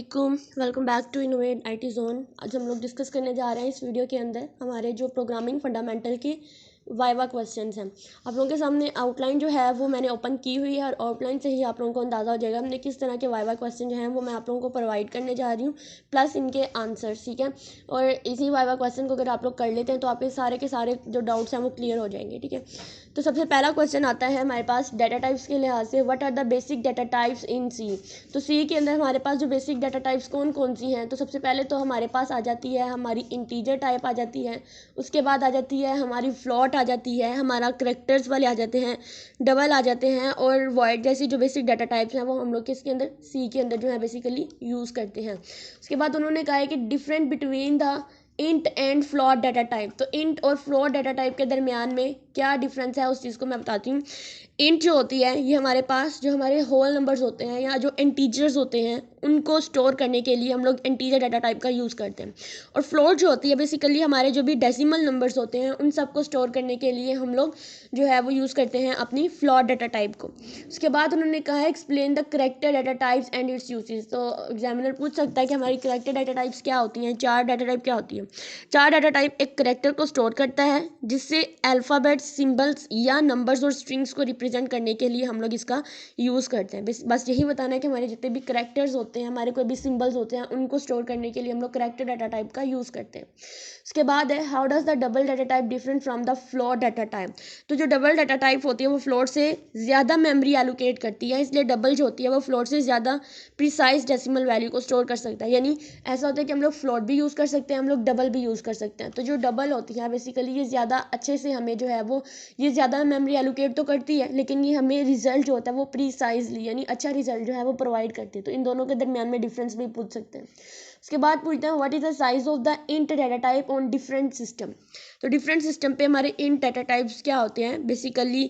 वालेकुम, welcome back to innovate IT zone. आज हम लोग डिस्कस करने जा रहे हैं इस वीडियो के अंदर हमारे जो प्रोग्रामिंग फंडामेंटल की वाइवा क्वेश्चंस हैं। आप लोगों के सामने आउटलाइन जो है वो मैंने ओपन की हुई है और आउटलाइन से ही आप लोगों को अंदाज़ा हो जाएगा हमने किस तरह के वाइवा क्वेश्चन जो हैं वो मैं आप लोगों को प्रोवाइड करने जा रही हूँ, प्लस इनके आंसर्स। ठीक है, और इसी वाइवा क्वेश्चन को अगर आप लोग कर लेते हैं तो आपके सारे के सारे जो डाउट्स हैं वो क्लियर हो जाएंगे। ठीक है, तो सबसे पहला क्वेश्चन आता है हमारे पास डाटा टाइप्स के लिहाज से, what are the basic data types in C. तो सी के अंदर हमारे पास जो बेसिक डाटा टाइप्स कौन कौन सी हैं, तो सबसे पहले तो हमारे पास आ जाती है हमारी इंटीजर टाइप आ जाती है, उसके बाद आ जाती है हमारी फ्लॉट आ जाती है, हमारा करेक्टर्स वाले आ जाते हैं, डबल आ जाते हैं और वॉइड जैसी जो बेसिक डाटा टाइप्स हैं वो हम लोग किसके अंदर सी के अंदर जो है बेसिकली यूज़ करते हैं। उसके बाद उन्होंने कहा है कि different between the int and float data type. तो इंट और फ्लोट डाटा टाइप के दरमियान में क्या डिफरेंस है उस चीज़ को मैं बताती हूँ। इंट जो होती है ये हमारे पास जो हमारे होल नंबर्स होते हैं या जो इंटीजर्स होते हैं उनको स्टोर करने के लिए हम लोग इंटीजर डाटा टाइप का यूज़ करते हैं। और फ्लोट जो होती है बेसिकली हमारे जो भी डेसिमल नंबर्स होते हैं उन सबको स्टोर करने के लिए हम लोग जो है वो यूज़ करते हैं अपनी फ्लोट डाटा टाइप को। उसके बाद उन्होंने कहा है explain the character data types and it's uses. तो एग्जामिनर पूछ सकता है कि हमारी करेक्टर डाटा टाइप्स क्या होती हैं, चार डाटा टाइप क्या होती है। चार डाटा टाइप एक करेक्टर को स्टोर करता है जिससे अल्फ़ाबेट्स, सिंबल्स या नंबर्स और स्ट्रिंग्स को रिप्रेजेंट करने के लिए हम लोग इसका यूज़ करते हैं। बस यही बताना है कि हमारे जितने भी करेक्टर्स होते हैं, हमारे कोई भी सिंबल्स होते हैं, उनको स्टोर करने के लिए हम लोग करेक्टर डाटा टाइप का यूज़ करते हैं। उसके बाद है how does the double data type different from the float data type. तो जो डबल डाटा टाइप होती है वो फ्लोट से ज़्यादा मेमोरी एलोकेट करती है, इसलिए डबल जो होती है वो फ्लोट से ज़्यादा प्रिसाइज डेसिमल वैल्यू को स्टोर कर सकता है। यानी ऐसा होता है कि हम लोग फ्लोट भी यूज़ कर सकते हैं, हम लोग डबल भी यूज़ कर सकते हैं। तो जो डबल होती है बेसिकली ये ज़्यादा अच्छे से हमें जो है वो ये ज़्यादा मेमोरी एलोकेट तो करती है, लेकिन ये हमें रिजल्ट जो होता है वो प्रीसाइजली यानी अच्छा रिजल्ट जो है वो प्रोवाइड करती है। तो इन दोनों के दरमियान में डिफरेंस भी पूछ सकते हैं। उसके बाद पूछते हैं what is the size of the int data type on different system. तो डिफरेंट सिस्टम पे हमारे इंट डाटा टाइप्स क्या होते हैं बेसिकली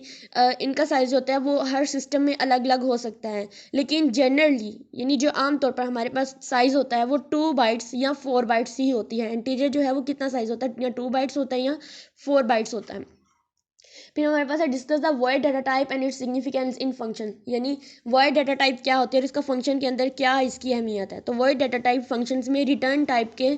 इनका साइज होता है वो हर सिस्टम में अलग अलग हो सकता है, लेकिन जनरली यानी जो आमतौर पर हमारे पास साइज होता है वो 2 बाइट्स या 4 बाइट्स ही होती है। इंटीजर जो है वो कितना साइज होता है, या 2 बाइट्स होता है या 4 बाइट्स होता है। फिर हमारे पास है discuss the void data type and its significance in function. यानी वॉइड डाटा टाइप क्या होती है और इसका फंक्शन के अंदर क्या इसकी अहमियत है। तो वॉइड डाटा टाइप फंक्शंस में रिटर्न टाइप के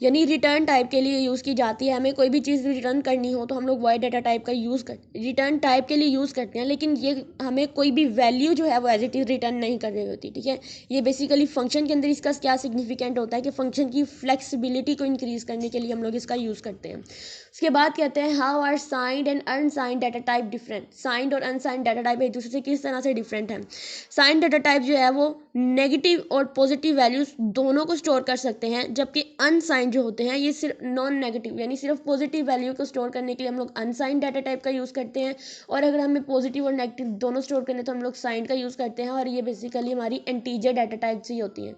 यानी रिटर्न टाइप के लिए यूज़ की जाती है। हमें कोई भी चीज़ रिटर्न करनी हो तो हम लोग वॉइड डाटा टाइप का यूज़ रिटर्न टाइप के लिए यूज़ करते हैं, लेकिन ये हमें कोई भी वैल्यू जो है वो एज इट इज़ रिटर्न नहीं कर रही होती। ठीक है, ये बेसिकली फंक्शन के अंदर इसका क्या सिग्निफिकेंट होता है कि फंक्शन की फ्लेक्सिबिलिटी को इंक्रीज़ करने के लिए हम लोग इसका यूज़ करते हैं। उसके बाद कहते हैं how are signed and unsigned data type different. Signed और अनसाइंड डाटा टाइप एक दूसरे से किस तरह से डिफरेंट है। साइंड डाटा टाइप जो है वो नेगेटिव और पॉजिटिव वैल्यूज दोनों को स्टोर कर सकते हैं, जबकि अनसाइंड जो होते हैं ये सिर्फ नॉन नेगेटिव यानी सिर्फ पॉजिटिव वैल्यू को स्टोर करने के लिए हम लोग अनसाइंड डाटा टाइप का यूज़ करते हैं, और अगर हमें पॉजिटिव और नेगेटिव दोनों स्टोर करने तो हम लोग साइंड का यूज़ करते हैं, और ये बेसिकली हमारी इंटीजर डाटा टाइप्स ही होती हैं।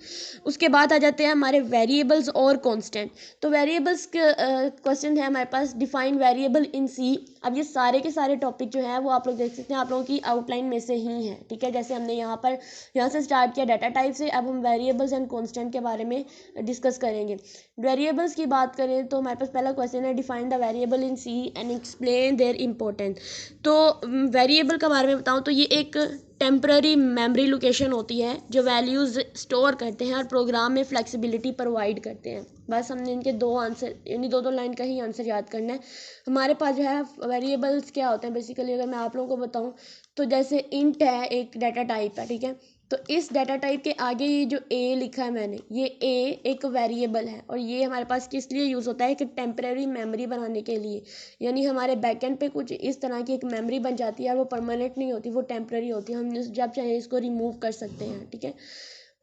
उसके बाद आ जाते हैं हमारे वेरिएबल्स और कॉन्स्टेंट। तो वेरिएबल्स के क्वेश्चन है हमारे पास डिफाइन वेरिएबल इन सी। अब ये सारे के सारे टॉपिक जो है वो आप लोग देख सकते हैं आप लोगों की आउटलाइन में से ही है। ठीक है, जैसे हमने यहाँ से स्टार्ट किया डाटा टाइप से, अब हम वेरिएबल्स एंड कांस्टेंट के बारे में डिस्कस करेंगे। वेरिएबल्स की बात करें तो हमारे पास पहला क्वेश्चन है define the variable in C and explain their importance. तो वेरिएबल के बारे में बताऊँ तो ये एक टेम्पररी मेमोरी लोकेशन होती है जो वैल्यूज़ स्टोर करते हैं और प्रोग्राम में फ्लेक्सिबिलिटी प्रोवाइड करते हैं। बस हमने इनके दो आंसर यानी दो लाइन का ही आंसर याद करना है। हमारे पास जो है वेरिएबल्स क्या होते हैं बेसिकली अगर मैं आप लोगों को बताऊं तो जैसे इंट है एक डाटा टाइप है। ठीक है, तो इस डाटा टाइप के आगे ये जो ए लिखा है मैंने, ये ए एक वेरिएबल है और ये हमारे पास किस लिए यूज़ होता है कि टेम्परेरी मेमोरी बनाने के लिए। यानी हमारे बैकएंड पे कुछ इस तरह की एक मेमोरी बन जाती है, वो परमानेंट नहीं होती, वो टेम्परेरी होती है, हम जब चाहे इसको रिमूव कर सकते हैं। ठीक है,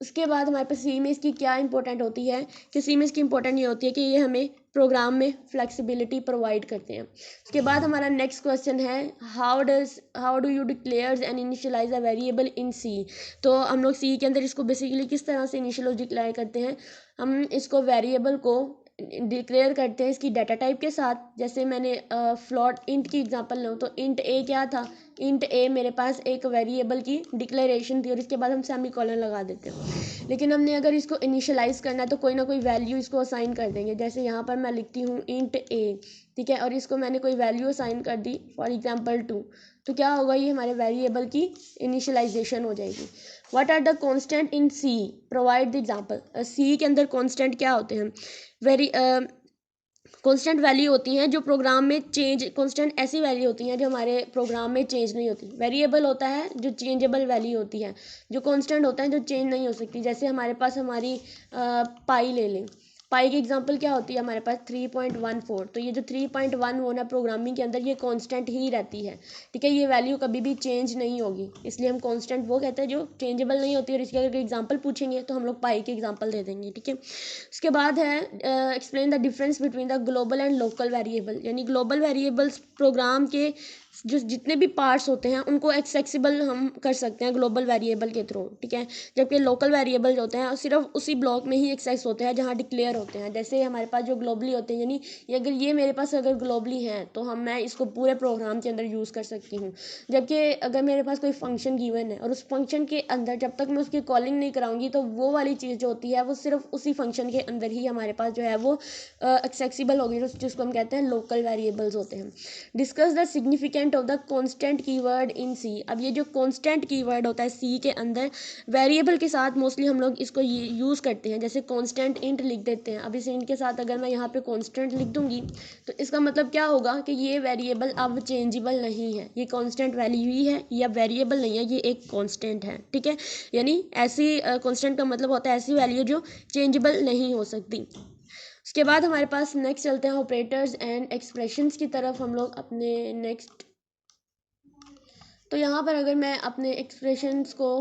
उसके बाद हमारे पास सी में इसकी क्या इंपॉर्टेंट होती है कि सी में इसकी इंपॉर्टेंट ये होती है कि ये हमें प्रोग्राम में फ्लेक्सिबिलिटी प्रोवाइड करते हैं। उसके बाद हमारा नेक्स्ट क्वेश्चन है how do you declares and initialize a variable in C. तो हम लोग सी के अंदर इसको बेसिकली किस तरह से इनिशियल डिक्लेयर करते हैं, हम इसको वेरिएबल को डिक्लेयर करते हैं इसकी डाटा टाइप के साथ। जैसे मैंने फ्लोट इंट की एग्जांपल लूँ तो इंट ए क्या था, इंट ए मेरे पास एक वेरिएबल की डिक्लेरेशन थी और इसके बाद हम सेमीकोलन लगा देते हैं। लेकिन हमने अगर इसको इनिशियलाइज़ करना है तो कोई ना कोई वैल्यू इसको असाइन कर देंगे। जैसे यहाँ पर मैं लिखती हूँ इंट ए, ठीक है, और इसको मैंने कोई वैल्यू असाइन कर दी, फॉर एग्जांपल 2, तो क्या होगा, ये हमारे वेरिएबल की इनिशियलाइजेशन हो जाएगी। What are the constant in C, provide the example. C के अंदर कांस्टेंट क्या होते हैं, कांस्टेंट वैल्यू होती हैं जो प्रोग्राम में चेंज, कांस्टेंट ऐसी वैल्यू होती हैं जो हमारे प्रोग्राम में चेंज नहीं होती। वेरिएबल होता है जो चेंजेबल वैल्यू होती है, जो कांस्टेंट होता है जो चेंज नहीं हो सकती। जैसे हमारे पास हमारी पाई ले लें, पाई की एग्जांपल क्या होती है हमारे पास 3.14, तो ये जो 3.1 होना प्रोग्रामिंग के अंदर ये कांस्टेंट ही रहती है, ठीक है, ये वैल्यू कभी भी चेंज नहीं होगी, इसलिए हम कांस्टेंट वो कहते हैं जो चेंजेबल नहीं होती। और इसके अगर एग्जांपल पूछेंगे तो हम लोग पाई की एग्जांपल दे देंगे, ठीक है। उसके बाद है explain the difference between the global and local variable, यानी ग्लोबल वेरिएबल्स प्रोग्राम के जो जितने भी पार्ट्स होते हैं उनको एक्सेसिबल हम कर सकते हैं ग्लोबल वेरिएबल के थ्रू, ठीक है, जबकि लोकल वेरिएबल होते हैं सिर्फ उसी ब्लॉक में ही एक्सेस होते हैं जहाँ डिक्लेयर होते हैं। जैसे हमारे पास जो ग्लोबली होते हैं, यानी अगर ये मेरे पास अगर ग्लोबली हैं तो मैं इसको पूरे प्रोग्राम के अंदर यूज़ कर सकती हूँ। जबकि अगर मेरे पास कोई फंक्शन गिवन है और उस फंक्शन के अंदर जब तक मैं उसकी कॉलिंग नहीं कराऊंगी तो वो वाली चीज़ जो होती है वो सिर्फ उसी फंक्शन के अंदर ही हमारे पास जो है वो एक्सेसिबल होगी, जिसको हम कहते हैं लोकल वेरिएबल्स होते हैं। Discuss the significant of the constant keyword in C. अब ये जो कॉन्स्टेंट कीवर्ड होता है सी के अंदर, वेरिएबल के साथ मोस्टली हम लोग इसको यूज़ करते हैं। जैसे कॉन्स्टेंट इंट लिख देते हैं, अब इस इंट के साथ अगर मैं यहाँ पे कॉन्स्टेंट लिख दूंगी तो इसका मतलब क्या होगा कि ये वेरिएबल अब चेंजेबल नहीं है, ये कॉन्स्टेंट वैल्यू ही है या वेरिएबल नहीं है, ये एक कॉन्स्टेंट है, ठीक है। यानी ऐसी कॉन्स्टेंट का मतलब होता है ऐसी वैल्यू जो चेंजेबल नहीं हो सकती। उसके बाद हमारे पास नेक्स्ट चलते हैं ऑपरेटर्स एंड एक्सप्रेशंस की तरफ हम लोग अपने नेक्स्ट। तो यहाँ पर अगर मैं अपने एक्सप्रेशंस को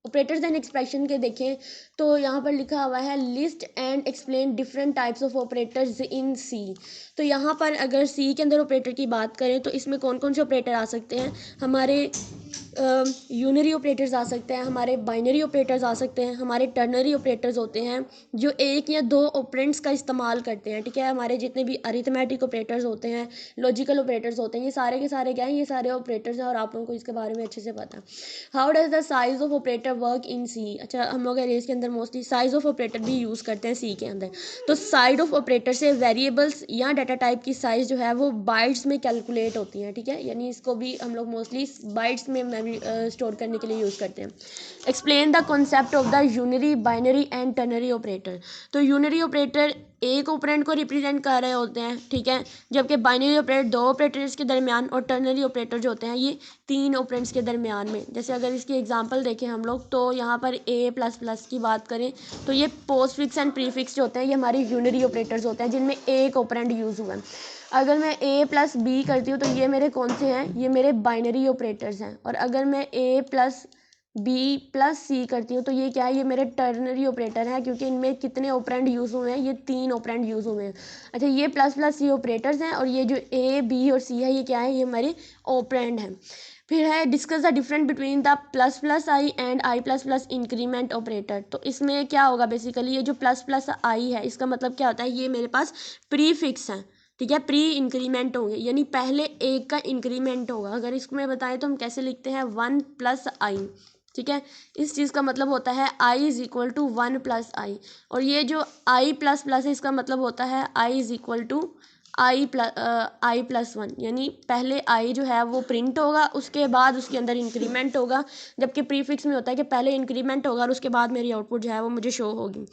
ऑपरेटर्स एंड एक्सप्रेशन के देखें तो यहाँ पर लिखा हुआ है list and explain different types of operators in C. तो यहाँ पर अगर सी के अंदर ऑपरेटर की बात करें तो इसमें कौन कौन से ऑपरेटर आ सकते हैं, हमारे यूनरी ऑपरेटर्स आ सकते हैं, हमारे बाइनरी ऑपरेटर्स आ सकते हैं, हमारे टर्नरी ऑपरेटर्स होते हैं जो एक या दो ऑपरेंड्स का इस्तेमाल करते हैं, ठीक है। हमारे जितने भी अरिथमेटिक ऑपरेटर्स होते हैं, लॉजिकल ऑपरेटर्स होते हैं, ये सारे के सारे क्या हैं, ये सारे ऑपरेटर्स हैं और आप लोगों को इसके बारे में अच्छे से पता है। How does the size of operator work in C. अच्छा, हम लोग अरेज के अंदर मोस्टली साइज ऑफ ऑपरेटर भी यूज़ करते हैं सी के अंदर। तो साइज ऑफ ऑपरेटर से वेरिएबल्स या डाटा टाइप की साइज जो है वो बाइट्स में कैलकुलेट होती है, ठीक है, यानी इसको भी हम लोग मोस्टली बाइट्स में स्टोर करने के लिए यूज़ करते हैं। Explain the concept of the unary, binary and ternary operator. तो यूनरी ऑपरेटर एक ऑपरेंड को रिप्रेजेंट कर रहे होते हैं, ठीक है, जबकि बाइनरी ऑपरेटर दो ऑपरेटर्स के दरमियान और टर्नरी ऑपरेटर जो होते हैं ये तीन ऑपरेंड्स के दरमियान में। जैसे अगर इसकी एग्जांपल देखें हम लोग तो यहाँ पर ए प्लस प्लस की बात करें तो ये पोस्टफिक्स एंड प्रीफिक्स जो होते हैं ये हमारे यूनरी ऑपरेटर्स होते हैं जिनमें एक ऑपरेंड यूज़ हुआ है। अगर मैं ए प्लस बी करती हूँ तो ये मेरे कौन से हैं, ये मेरे बाइनरी ऑपरेटर्स हैं। और अगर मैं ए प्लस बी प्लस सी करती हूँ तो ये क्या है, ये मेरे टर्नरी ऑपरेटर है, क्योंकि इनमें कितने ऑपरेंड यूज़ हुए हैं, ये तीन ऑपरेंड यूज़ हुए हैं। अच्छा, ये प्लस प्लस सी ऑपरेटर्स हैं और ये जो ए बी और सी है ये क्या है, ये हमारे ऑपरेंड हैं। फिर है discuss the difference between the plus plus I and I plus plus increment operator. तो इसमें क्या होगा, बेसिकली ये जो प्लस प्लस आई है इसका मतलब क्या होता है, ये मेरे पास प्रीफिक्स हैं, ठीक है, प्री इंक्रीमेंट होंगे, यानी पहले एक का इंक्रीमेंट होगा। अगर इसको मैं बताएं तो हम कैसे लिखते हैं, 1 प्लस आई, ठीक है। इस चीज़ का मतलब होता है i is equal to 1 plus आई, और ये जो आई प्लस प्लस है इसका मतलब होता है i is equal to i plus 1, यानी पहले आई जो है वो प्रिंट होगा उसके बाद उसके अंदर इंक्रीमेंट होगा, जबकि प्रीफिक्स में होता है कि पहले इंक्रीमेंट होगा और उसके बाद मेरी आउटपुट जो है वो मुझे शो होगी।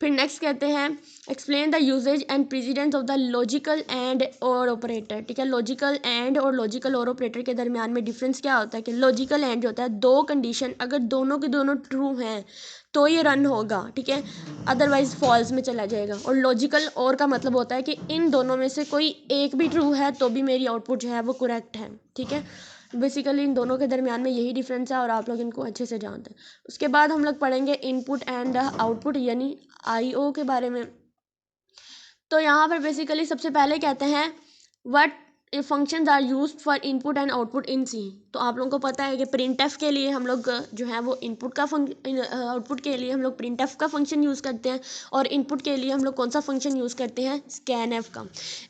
फिर नेक्स्ट कहते हैं explain the usages and precedence of the logical and or operator, ठीक है। लॉजिकल एंड और लॉजिकल और ऑपरेटर के दरमियान में डिफरेंस क्या होता है कि लॉजिकल एंड जो होता है दो कंडीशन अगर दोनों के दोनों ट्रू हैं तो ये रन होगा, ठीक है, अदरवाइज फॉल्स में चला जाएगा। और लॉजिकल और का मतलब होता है कि इन दोनों में से कोई एक भी ट्रू है तो भी मेरी आउटपुट जो है वो करेक्ट है, ठीक है। बेसिकली इन दोनों के दरमियान में यही डिफरेंस है और आप लोग इनको अच्छे से जानते हैं। उसके बाद हम लोग पढ़ेंगे इनपुट एंड आउटपुट यानी IO के बारे में। तो यहाँ पर बेसिकली सबसे पहले कहते हैं what functions are used for input and output in C. तो आप लोगों को पता है कि प्रिंटफ के लिए हम लोग जो है वो इनपुट का आउटपुट के लिए हम लोग प्रिंटफ का फंक्शन यूज़ करते हैं, और इनपुट के लिए हम लोग कौन सा फंक्शन यूज़ करते हैं, स्कैनफ का।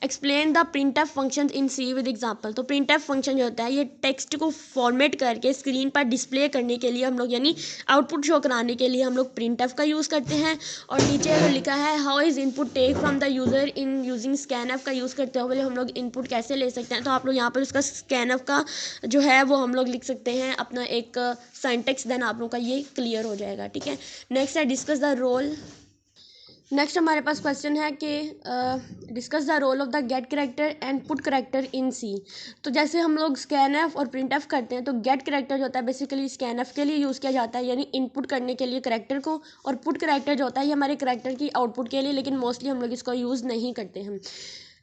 Explain the printf function in C with example. तो प्रिंटफ फंक्शन जो होता है ये टेक्स्ट को फॉर्मेट करके स्क्रीन पर डिस्प्ले करने के लिए हम लोग, यानी आउटपुट शो कराने के लिए हम लोग प्रिंटफ का यूज़ करते हैं। और नीचे अगर लिखा है how is input take from the user in using scanf का यूज़ करते हो, बोले हम लोग इनपुट कैसे ले सकते हैं, तो आप लोग यहाँ पर उसका स्कैनफ का जो है वो हम लोग लिख सकते हैं अपना एक सिंटैक्स, देन आप लोगों का ये क्लियर हो जाएगा। ठीक है, नेक्स्ट है डिस्कस द रोल। नेक्स्ट हमारे पास क्वेश्चन है कि discuss the role of the get character and put character in C. तो जैसे हम लोग स्कैनफ और प्रिंटफ करते हैं, तो गेट करेक्टर जो होता है बेसिकली स्कैनफ के लिए यूज़ किया जाता है, यानी इनपुट करने के लिए करेक्टर को, और पुट करेक्टर जो होता है ये हमारे करेक्टर की आउटपुट के लिए, लेकिन मोस्टली हम लोग इसको यूज़ नहीं करते हैं।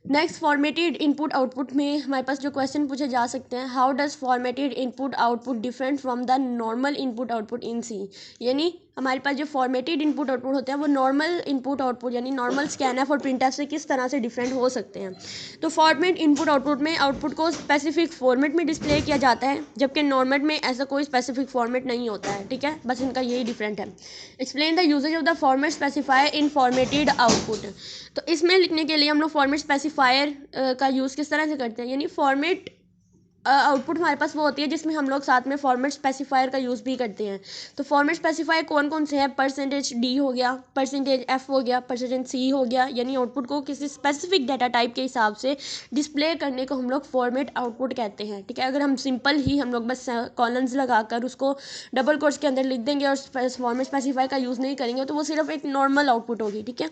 नेक्स्ट फॉर्मेटेड इनपुट आउटपुट में हमारे पास जो क्वेश्चन पूछे जा सकते हैं, how does formatted input output different from the normal input output in C. यानी हमारे पास जो फॉर्मेटेड इनपुट आउटपुट होते हैं वो नॉर्मल इनपुट आउटपुट यानी नॉर्मल स्कैनफ और प्रिंटफ से किस तरह से डिफरेंट हो सकते हैं। तो फॉर्मेट इनपुट आउटपुट में आउटपुट को स्पेसिफिक फॉर्मेट में डिस्प्ले किया जाता है, जबकि नॉर्मेट में ऐसा कोई स्पेसिफिक फॉर्मेट नहीं होता है। ठीक है, बस इनका यही डिफरेंट है। Explain the usages of the format specifier in formatted output. तो इसमें लिखने के लिए हम लोग फॉर्मेट स्पेसिफायर का यूज़ किस तरह से करते हैं, यानी फॉर्मेट आउटपुट हमारे पास वो होती है जिसमें हम लोग साथ में फॉर्मेट स्पेसिफायर का यूज़ भी करते हैं। तो फॉर्मेट स्पेसिफायर कौन कौन से हैं, परसेंटेज डी हो गया, परसेंटेज एफ हो गया, परसेंटेज सी हो गया, यानी आउटपुट को किसी स्पेसिफिक डाटा टाइप के हिसाब से डिस्प्ले करने को हम लोग फॉर्मेट आउटपुट कहते हैं। ठीक है, अगर हम सिंपल ही हम लोग बस कॉलम्स लगाकर उसको डबल कोट्स के अंदर लिख देंगे और फॉर्मेट स्पेसिफायर का यूज़ नहीं करेंगे तो वो सिर्फ एक नॉर्मल आउटपुट होगी। ठीक है,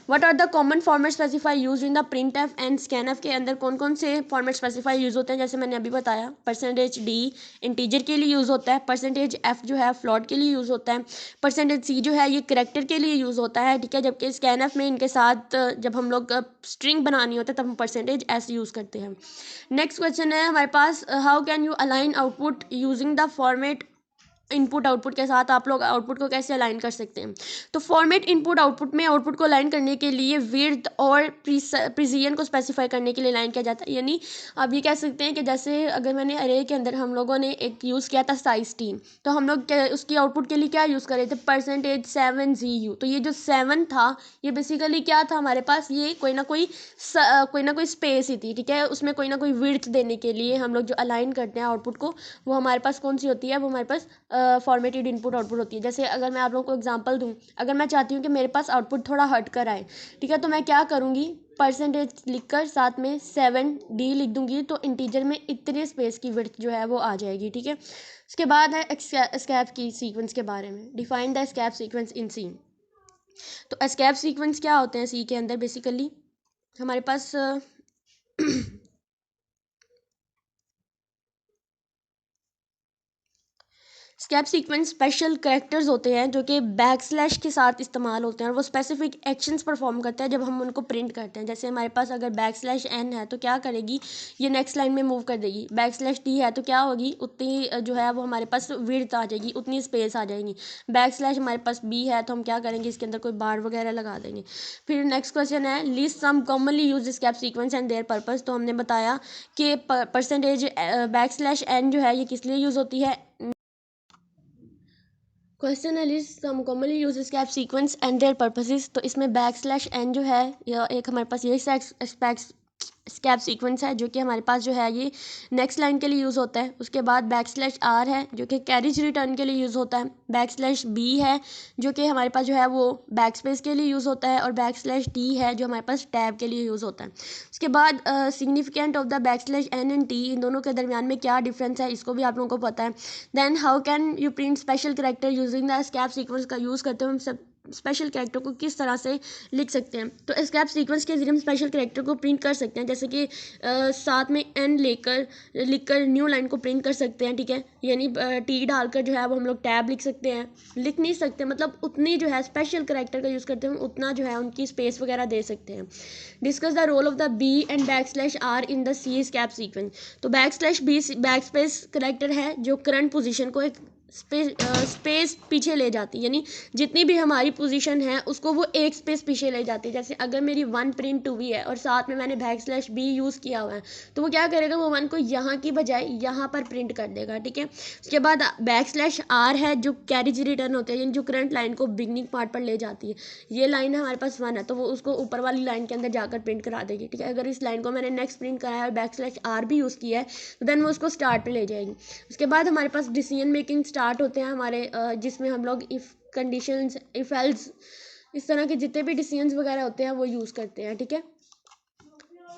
what are the common format specifier use in the printf and scanf के अंदर कौन कौन से फॉर्मेट स्पेसिफायर यूज़ होते हैं, जैसे मैंने अभी बताया परसेंटेज डी इंटीजर के लिए यूज़ होता है, परसेंटेज एफ जो है फ्लोट के लिए यूज़ होता है, परसेंटेज सी जो है ये करेक्टर के लिए यूज़ होता है। ठीक है, जबकि स्कैनफ में इनके साथ जब हम लोग स्ट्रिंग बनानी होती है तब हम परसेंटेज एस यूज़ करते हैं। नेक्स्ट क्वेश्चन है हमारे पास, how can you align output using the format input output के साथ आप लोग आउटपुट को कैसे अलाइन कर सकते हैं। तो फॉर्मेट इनपुट आउटपुट में आउटपुट को अलाइन करने के लिए विड्थ और प्रिसीजन को स्पेसिफाई करने के लिए अलाइन किया जाता है। यानी आप ये कह सकते हैं कि जैसे अगर मैंने अरे के अंदर हम लोगों ने एक यूज़ किया था साइज टी, तो हम लोग उसकी आउटपुट के लिए क्या यूज़ कर रहे थे, परसेंटेज 7 तो ये जो 7 था ये बेसिकली क्या था हमारे पास, ये कोई ना कोई स्पेस ही थी। ठीक है, उसमें कोई ना कोई विड्थ देने के लिए हम लोग जो अलाइन करते हैं आउटपुट को, वो हमारे पास कौन सी होती है, वो हमारे पास फॉर्मेटेड इनपुट आउटपुट होती है। जैसे अगर मैं आप लोगों को एग्जांपल दूं, अगर मैं चाहती हूँ कि मेरे पास आउटपुट थोड़ा हट कर आए, ठीक है, तो मैं क्या करूँगी, परसेंटेज लिखकर साथ में 7D लिख दूंगी, तो इंटीजर में इतने स्पेस की विड्थ जो है वो आ जाएगी। ठीक है, उसके बाद है एस्केप की सीक्वेंस के बारे में, define the escape sequence in C. तो एस्केप सीक्वेंस क्या होते हैं सी के अंदर, बेसिकली हमारे पास स्केप सीक्वेंस स्पेशल कैरेक्टर्स होते हैं जो कि बैकस्लैश के साथ इस्तेमाल होते हैं, और वो स्पेसिफिक एक्शंस परफॉर्म करते हैं जब हम उनको प्रिंट करते हैं। जैसे हमारे पास अगर बैकस्लैश एन है तो क्या करेगी, ये नेक्स्ट लाइन में मूव कर देगी। बैकस्लैश टी है तो क्या होगी, उतनी जो है वो हमारे पास विड्थ आ जाएगी, उतनी स्पेस आ जाएगी। बैकस्लैश हमारे पास बी है तो हम क्या करेंगे, इसके अंदर कोई बार वगैरह लगा देंगे। फिर नेक्स्ट क्वेश्चन है list some commonly use escape sequence and their purpose. तो हमने बताया कि परसेंटेज बैकस्लैश एन जो है ये किस लिए यूज़ होती है। क्वेश्चन है list some commonly use escape sequence and their purposes. तो इसमें बैकस्लैश एन जो है या एक हमारे पास ये स्केप सीक्वेंस है जो कि हमारे पास जो है ये नेक्स्ट लाइन के लिए यूज़ होता है। उसके बाद बैकस्लैश आर है जो कि कैरिज रिटर्न के लिए यूज़ होता है। बैकस्लैश बी है जो कि हमारे पास जो है वो बैक स्पेस के लिए यूज़ होता है, और बैकस्लैश टी है जो हमारे पास टैब के लिए यूज़ होता है। उसके बाद significant of the backslash n and t, इन दोनों के दरमियान में क्या डिफरेंस है इसको भी आप लोगों को पता है। Then how can you print special character using the escape sequence का यूज़ करते हुए हम सब स्पेशल कैरेक्टर को किस तरह से लिख सकते हैं। तो स्केप सीक्वेंस के जरिए हम स्पेशल कैरेक्टर को प्रिंट कर सकते हैं, जैसे कि साथ में एन लिखकर न्यू लाइन को प्रिंट कर सकते हैं। ठीक है, यानी टी डालकर जो है वो हम लोग टैब लिख सकते हैं, लिख नहीं सकते मतलब उतनी जो है स्पेशल कैरेक्टर का यूज़ करते हैं उतना जो है उनकी स्पेस वगैरह दे सकते हैं। Discuss the role of the b and backslash r in the C escape sequence. तो backslash b back space character है जो करंट पोजीशन को एक स्पेस पीछे ले जाती है, यानी जितनी भी हमारी पोजीशन है उसको वो एक स्पेस पीछे ले जाती है। जैसे अगर मेरी 1 प्रिंट हुई है और साथ में मैंने /b यूज़ किया हुआ है तो वो क्या करेगा, वो 1 को यहाँ की बजाय यहाँ पर प्रिंट कर देगा, ठीक है। उसके बाद /r है जो कैरेज रिटर्न होते हैं, यानी जो करंट लाइन को बिगनिंग पार्ट पर ले जाती है। ये लाइन हमारे पास 1 है तो वो उसको ऊपर वाली लाइन के अंदर जाकर प्रिंट करा देगी, ठीक है। अगर इस लाइन को मैंने नेक्स्ट प्रिंट कराया और /r भी यूज़ किया है तो देन वो उसको स्टार्ट पर ले जाएगी। उसके बाद हमारे पास डिसीजन मेकिंग स्टार्ट होते हैं हमारे, जिसमें हम लोग इफ़ कंडीशंस, इफ एल्स, इस तरह के जितने भी डिसीजंस वगैरह होते हैं वो यूज़ करते हैं, ठीक है।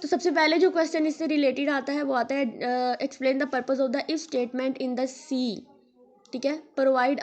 तो सबसे पहले जो क्वेश्चन इससे रिलेटेड आता है वो आता है explain the purpose of the if statement in the C, ठीक है, प्रोवाइड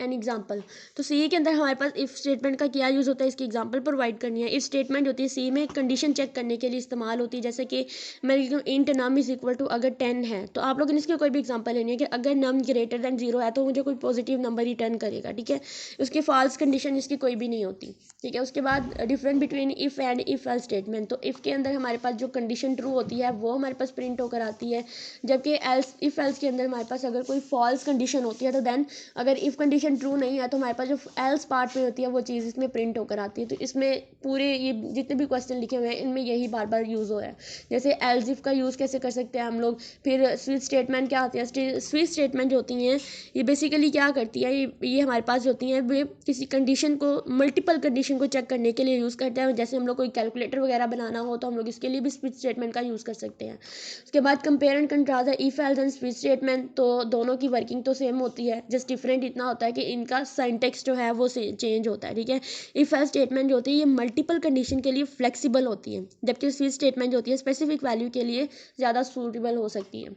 एन एग्जाम्पल। तो सी के अंदर हमारे पास इफ़ स्टेटमेंट का क्या यूज़ होता है, इसकी एग्जाम्पल प्रोवाइड करनी है। इफ़ स्टेटमेंट होती है सी में कंडीशन चेक करने के लिए इस्तेमाल होती है, जैसे कि मैं लिखती हूँ int num is equal to अगर 10 है तो आप लोगों ने इसकी कोई भी एग्जाम्पल लेनी है कि अगर नम ग्रेटर दैन 0 है तो मुझे कोई पॉजिटिव नंबर रिटर्न करेगा, ठीक है। उसकी फॉल्स कंडीशन इसकी कोई भी नहीं होती, ठीक है। उसके बाद difference between if and if else statement, तो इफ़ के अंदर हमारे पास जो कंडीशन ट्रू होती है वो हमारे पास प्रिंट होकर आती है, जबकि एल्स इफ़ एल्स के अंदर हमारे पास अगर कोई फॉल्स कंडीशन होती है तो देन अगर इफ़ कंडीशन ट्रू नहीं है तो हमारे पास जो एल्स पार्ट में होती है वो चीज़ इसमें प्रिंट होकर आती है। तो इसमें पूरे ये जितने भी क्वेश्चन लिखे हुए हैं इनमें यही बार बार यूज़ हो रहा है। जैसे एल्स इफ का यूज़ कैसे कर सकते हैं हम लोग, फिर स्विच स्टेटमेंट क्या होती है, स्विच स्टेटमेंट जो होती हैं ये बेसिकली क्या करती है, ये हमारे पास होती हैं वे किसी कंडीशन को, मल्टीपल कंडीशन को चेक करने के लिए यूज़ करते हैं। जैसे हम लोग कोई कैलकुलेटर वगैरह बनाना हो तो हम लोग इसके लिए भी स्विच स्टेटमेंट का यूज़ कर सकते हैं। उसके बाद compare and contrast the if else and switch statement, तो दोनों की वर्किंग तो सेम होती है, जस्ट डिफरेंट इतना होता है कि इनका सिंटैक्स जो है वो चेंज होता है, ठीक है। इफ एल्स स्टेटमेंट जो होती है ये मल्टीपल कंडीशन के लिए फ्लेक्सिबल होती है, जबकि स्विच स्टेटमेंट जो होती है स्पेसिफिक वैल्यू के लिए ज़्यादा सूटेबल हो सकती है।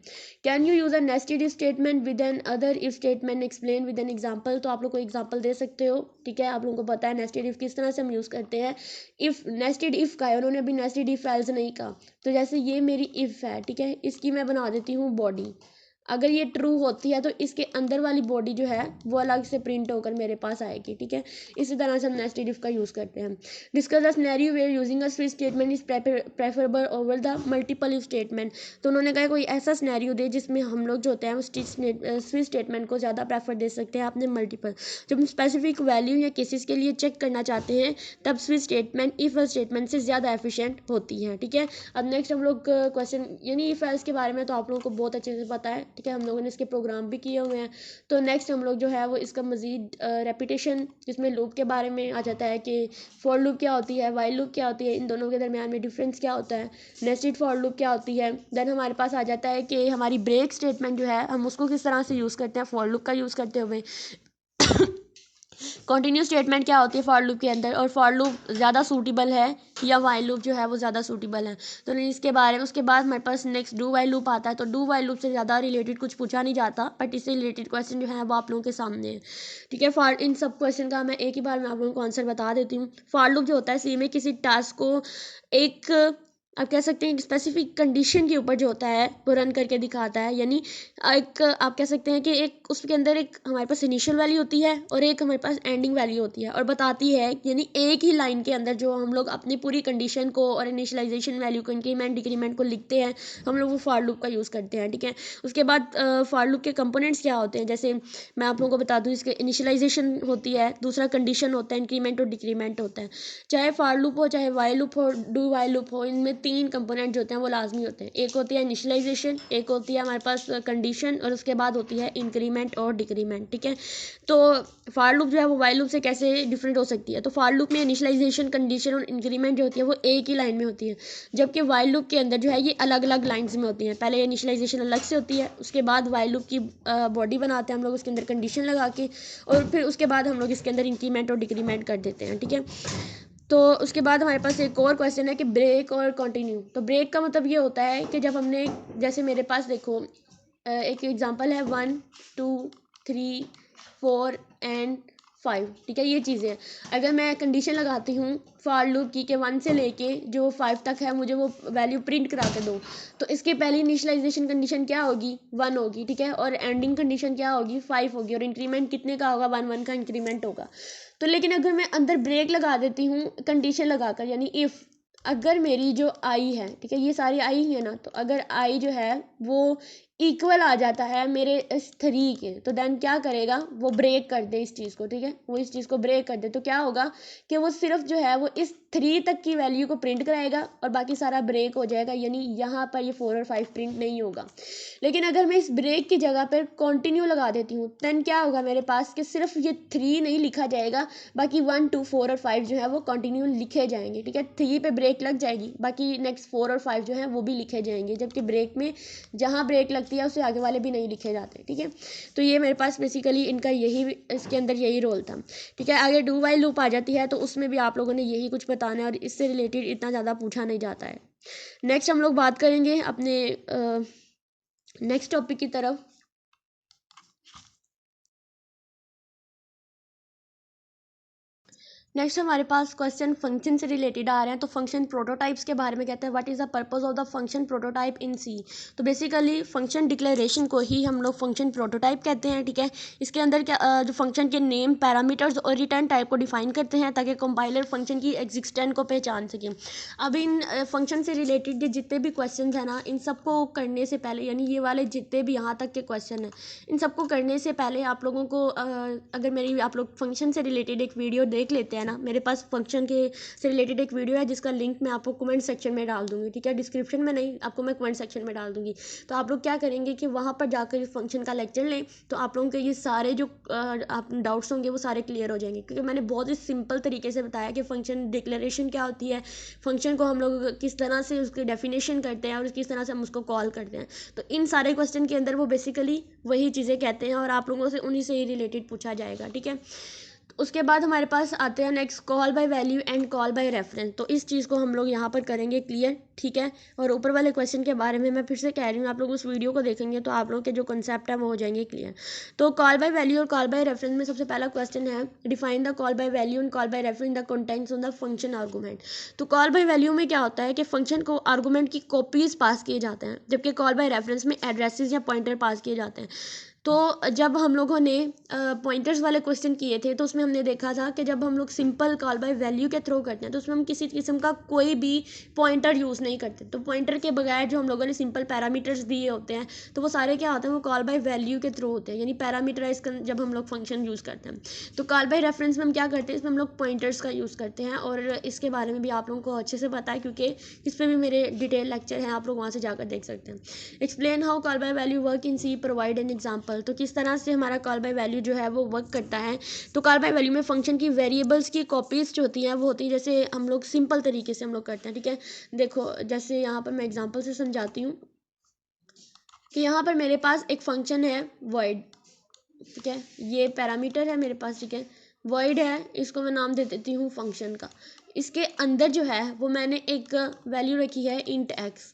Can you use a nested if statement with an other if statement, explain with an example. तो आप लोग को एग्जाम्पल दे सकते हो, ठीक है। आप लोगों को पता है नेस्टेड इफ किस तरह से हम यूज़ करते हैं। इफ नेस्टेड इफ का है, उन्होंने अभी नेस्टेड इफ एल्स नहीं कहा, तो जैसे ये मेरी इफ है, ठीक है, इसकी मैं बना देती हूँ बॉडी। अगर ये ट्रू होती है तो इसके अंदर वाली बॉडी जो है वो अलग से प्रिंट होकर मेरे पास आएगी, ठीक है। इसी तरह से हम नेस्टेड इफ का यूज़ करते हैं। Discuss the scenario where using a switch statement is preferable over the multiple if statement. तो उन्होंने कहा कोई ऐसा सिनेरियो दे जिसमें हम लोग जो होते हैं वो स्विच स्टेटमेंट को ज़्यादा प्रेफर दे सकते हैं अपने मल्टीपल। जब हम स्पेसिफिक वैल्यू या केसेस के लिए चेक करना चाहते हैं तब switch statement if else statement से ज़्यादा एफिशिएंट होती है, ठीक है। अब नेक्स्ट हम लोग क्वेश्चन, यानी इफ एल्स के बारे में तो आप लोगों को बहुत अच्छे से पता है, ठीक है, हम लोगों ने इसके प्रोग्राम भी किए हुए हैं। तो नेक्स्ट हम लोग जो है वो इसका मज़ीद रेपिटेशन, जिसमें लूप के बारे में आ जाता है कि फॉर लूप क्या होती है, वाइल लूप क्या होती है, इन दोनों के दरमियान में डिफरेंस क्या होता है, नेस्टेड फॉर लूप क्या होती है। देन हमारे पास आ जाता है कि हमारी ब्रेक स्टेटमेंट जो है हम उसको किस तरह से यूज़ करते हैं फॉर लूप का यूज़ करते हुए। कंटिन्यू स्टेटमेंट क्या होती है फॉर लूप के अंदर, और फॉर लूप ज़्यादा सूटेबल है या वाइल लूप जो है वो ज़्यादा सूटेबल है। तो इसके बारे में उसके बाद हमारे पास नेक्स्ट डू वाइल लूप आता है। तो डू वाइल लूप से ज़्यादा रिलेटेड कुछ पूछा नहीं जाता, बट इससे रिलेटेड क्वेश्चन जो है वो आप लोगों के सामने है, ठीक है। फॉर इन सब क्वेश्चन का मैं एक ही बार में आप लोगों को आंसर बता देती हूँ। फॉर लूप जो होता है सी में किसी टास्क को एक, आप कह सकते हैं एक स्पेसिफिक कंडीशन के ऊपर जो होता है वो रन करके दिखाता है, यानी एक आप कह सकते हैं कि एक उसके अंदर एक हमारे पास इनिशियल वैल्यू होती है और एक हमारे पास एंडिंग वैल्यू होती है, और बताती है यानी एक ही लाइन के अंदर जो हम लोग अपनी पूरी कंडीशन को और इनिशियलाइजेशन वैल्यू को, इंक्रीमेंट डिक्रीमेंट को लिखते हैं, हम लोग वो फॉर लूप का यूज़ करते हैं, ठीक है। उसके बाद फॉर लूप के कंपोनेंट्स क्या होते हैं, जैसे मैं आप लोगों को बता दूँ, इसके इनिशियलाइजेशन होती है, दूसरा कंडीशन होता है, इंक्रीमेंट और डिक्रीमेंट होता है। चाहे फॉर लूप हो, चाहे वाइल लूप हो, डू वाइल लूप हो, इनमें 3 कंपोनेंट जो होते हैं वो लाजमी होते हैं। एक होती है इनिशियलाइजेशन, एक होती है हमारे पास कंडीशन, और उसके बाद होती है इंक्रीमेंट और डिक्रीमेंट, ठीक है। तो फॉर लूप जो है वो वाइल लूप से कैसे डिफरेंट हो सकती है, तो फॉर लूप में इनिशियलाइजेशन, कंडीशन और इंक्रीमेंट जो होती है वो एक ही लाइन में होती है, जबकि वाइल लूप के अंदर जो है ये अलग अलग लाइन्स में होती हैं। पहले इनिशियलाइजेशन अलग से होती है, उसके बाद वाइल लूप की बॉडी बनाते हैं हम लोग उसके अंदर कंडीशन लगा के, और फिर उसके बाद हम लोग इसके अंदर इंक्रीमेंट और डिक्रीमेंट कर देते हैं, ठीक है। तो उसके बाद हमारे पास एक और क्वेश्चन है कि ब्रेक और कंटिन्यू। तो ब्रेक का मतलब ये होता है कि जब हमने, जैसे मेरे पास देखो एक एग्जांपल है 1 2 3 4 एंड 5, ठीक है, ये चीज़ें। अगर मैं कंडीशन लगाती हूँ फॉर लूप की कि 1 से लेके जो 5 तक है मुझे वो वैल्यू प्रिंट करा के दो, तो इसके पहली इनिशियलाइजेशन कंडीशन क्या होगी, 1 होगी, ठीक है, और एंडिंग कंडीशन क्या होगी, 5 होगी, और इंक्रीमेंट कितने का होगा, 1 1 का इंक्रीमेंट होगा। तो लेकिन अगर मैं अंदर ब्रेक लगा देती हूँ कंडीशन लगाकर, यानी इफ़ अगर मेरी जो आई है, ठीक है, ये सारी आई है ना, तो अगर आई जो है वो इक्वल आ जाता है मेरे इस 3 के, तो देन क्या करेगा, वो ब्रेक कर दे इस चीज़ को, ठीक है, वो इस चीज़ को ब्रेक कर दे, तो क्या होगा कि वो सिर्फ जो है वो इस 3 तक की वैल्यू को प्रिंट कराएगा और बाकी सारा ब्रेक हो जाएगा, यानी यहाँ पर ये 4 और 5 प्रिंट नहीं होगा। लेकिन अगर मैं इस ब्रेक की जगह पर कंटिन्यू लगा देती हूँ, देन क्या होगा मेरे पास कि सिर्फ ये 3 नहीं लिखा जाएगा, बाकी 1 2 4 और 5 जो है वो कंटिन्यू लिखे जाएंगे, ठीक है, 3 पे ब्रेक लग जाएगी, बाकी नेक्स्ट 4 और 5 जो है वो भी लिखे जाएंगे, जबकि ब्रेक में जहाँ ब्रेक लगती है उससे आगे वाले भी नहीं लिखे जाते, ठीक है। तो ये मेरे पास बेसिकली इनका यही, इसके अंदर यही रोल था, ठीक है। आगे डू वाइल लूप आ जाती है, तो उसमें भी आप लोगों ने यही कुछ बताना है और इससे रिलेटेड इतना ज़्यादा पूछा नहीं जाता है। नेक्स्ट हम लोग बात करेंगे अपने नेक्स्ट टॉपिक की तरफ। नेक्स्ट हमारे पास क्वेश्चन फंक्शन से रिलेटेड आ रहे हैं। तो फंक्शन प्रोटोटाइप्स के बारे में कहते हैं, what is the purpose of the function prototype in C. तो बेसिकली फंक्शन डिक्लेरेशन को ही हम लोग फंक्शन प्रोटोटाइप कहते हैं, ठीक है। इसके अंदर क्या जो फंक्शन के नेम, पैरामीटर्स और रिटर्न टाइप को डिफाइन करते हैं ताकि कंपाइलर फंक्शन की एग्जिस्टेंस को पहचान सके। अब इन फंक्शन से रिलेटेड जितने भी क्वेश्चन है ना, इन सबको करने से पहले, यानी ये वाले जितने भी यहाँ तक के क्वेश्चन हैं, इन सबको करने से पहले आप लोगों को अगर मेरी आप लोग फंक्शन से रिलेटेड एक वीडियो देख लेते हैं ना, मेरे पास फंक्शन के से रिलेटेड एक वीडियो है जिसका लिंक मैं आपको कमेंट सेक्शन में डाल दूंगी, ठीक है, डिस्क्रिप्शन में नहीं, आपको मैं कमेंट सेक्शन में डाल दूंगी। तो आप लोग क्या करेंगे कि वहाँ पर जाकर इस फंक्शन का लेक्चर लें, तो आप लोगों के ये सारे जो आप डाउट्स होंगे वो सारे क्लियर हो जाएंगे, क्योंकि मैंने बहुत ही सिंपल तरीके से बताया कि फंक्शन डिक्लेरेशन क्या होती है, फंक्शन को हम लोग किस तरह से उसकी डेफिनेशन करते हैं और किस तरह से हम उसको कॉल करते हैं। तो इन सारे क्वेश्चन के अंदर वो बेसिकली वही चीज़ें कहते हैं और आप लोगों से उन्हीं से ही रिलेटेड पूछा जाएगा, ठीक है। उसके बाद हमारे पास आते हैं next call by value and call by reference. तो इस चीज़ को हम लोग यहाँ पर करेंगे क्लियर, ठीक है। और ऊपर वाले क्वेश्चन के बारे में मैं फिर से कह रही हूँ, आप लोग उस वीडियो को देखेंगे तो आप लोग के जो कंसेप्ट है वो हो जाएंगे क्लियर। तो कॉल बाय वैल्यू और कॉल बाय रेफरेंस में सबसे पहला क्वेश्चन है, define the call by value and call by reference the contents on the function argument. तो कॉल बाय वैल्यू में क्या होता है कि फंक्शन को आर्गूमेंट की कॉपीज पास किए जाते हैं, जबकि कॉल बाय रेफरेंस में एड्रेसेस या पॉइंटर पास किए जाते हैं। तो जब हम लोगों ने पॉइंटर्स वाले क्वेश्चन किए थे, तो उसमें हमने देखा था कि जब हम लोग सिंपल कॉल बाय वैल्यू के थ्रू करते हैं तो उसमें हम किसी किस्म का कोई भी पॉइंटर यूज़ नहीं करते। तो पॉइंटर के बगैर जो हम लोगों ने सिंपल पैरामीटर्स दिए होते हैं, तो वो सारे क्या होते हैं, वो कॉल बाय वैल्यू के थ्रू होते हैं, यानी पैरामीटराइज जब हम लोग फंक्शन यूज़ करते हैं। तो कॉल बाय रेफरेंस में हम क्या करते हैं, इसमें हम लोग पॉइंटर्स का यूज़ करते हैं और इसके बारे में भी आप लोगों को अच्छे से पता है, क्योंकि इस पर भी मेरे डिटेल लेक्चर हैं, आप लोग वहाँ से जाकर देख सकते हैं। Explain how call by value work in C, provide an example. तो किस तरह से हमारा कॉल बाय वैल्यू जो है वो वर्क करता है। तो कॉल बाय वैल्यू में फंक्शन की वेरिएबल्स की कॉपीज जो होती हैं वो होती है जैसे हम लोग सिंपल तरीके से हम लोग करते हैं, ठीक है। देखो जैसे यहाँ पर मैं एग्जांपल से समझाती हूँ कि यहाँ पर मेरे पास एक फंक्शन है void, ठीक है, ये पैरामीटर है मेरे पास, ठीक है, void है, इसको मैं नाम दे देती हूँ फंक्शन का। इसके अंदर जो है वो मैंने एक वैल्यू रखी है int x।